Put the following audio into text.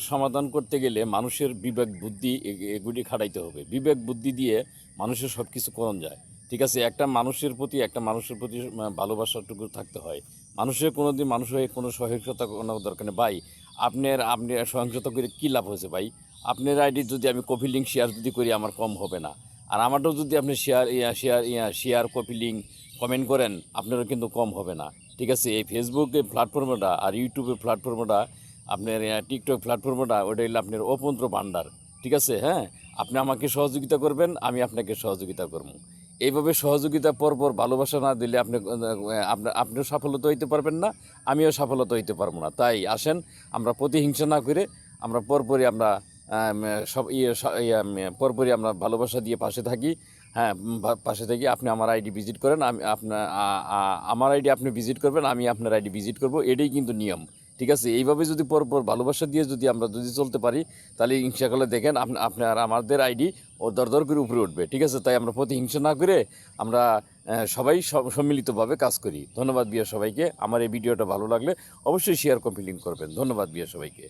সমাধান করতে গেলে মানুষের বিবেক বুদ্ধি এগুলি খাটাইতে হবে। বিবেক বুদ্ধি দিয়ে মানুষের সব কিছু করণ যায়। ঠিক আছে, একটা মানুষের প্রতি ভালোবাসাটুকু থাকতে হয়। মানুষ হয়ে কোনো সহিংসতা কোনো দরকার নেই ভাই। আপনি সহিংসতা করে কী লাভ হয়েছে ভাই? আপনার আইডি যদি আমি কপি লিঙ্ক শেয়ার যদি করি আমার কম হবে না, আর আমারটাও যদি আপনি শেয়ার কপি লিঙ্ক কমেন্ট করেন আপনারও কিন্তু কম হবে না। ঠিক আছে, এই ফেসবুকে প্ল্যাটফর্মটা আর ইউটিউবের প্ল্যাটফর্মটা আপনার টিকটক প্ল্যাটফর্মটা ওটা হলো আপনার অপন্ত্র ভাণ্ডার। ঠিক আছে, হ্যাঁ, আপনি আমাকে সহযোগিতা করবেন, আমি আপনাকে সহযোগিতা করবো। এইভাবে সহযোগিতা পরপর ভালোবাসা না দিলে আপনিও সফলতা হইতে পারবেন না, আমিও সফলতা হইতে পারবো না। তাই আসেন আমরা প্রতিহিংসা না করে আমরা পরপরই আমরা পরপরই আমরা ভালোবাসা দিয়ে পাশে থাকি। হ্যাঁ, পাশে থাকি। আপনি আমার আইডি ভিজিট করেন, আমি আমার আইডি আপনি ভিজিট করবেন, আমি আপনার আইডি ভিজিট করব। এটাই কিন্তু নিয়ম। ঠিক আছে, এইভাবে যদি পরপর ভালোবাসা দিয়ে আমরা চলতে পারি তাহলে ইনশাআল্লাহ দেখেন আপনার আমাদের আইডি ও দর করে উপরে উঠবে। ঠিক আছে, তাই আমরা প্রতিহিংসা না করে আমরা সবাই সম্মিলিতভাবে কাজ করি। ধন্যবাদ বিয়া সবাইকে। আমার এই ভিডিওটা ভালো লাগলে অবশ্যই শেয়ার কপি লিঙ্ক করবেন। ধন্যবাদ বিয়া সবাইকে।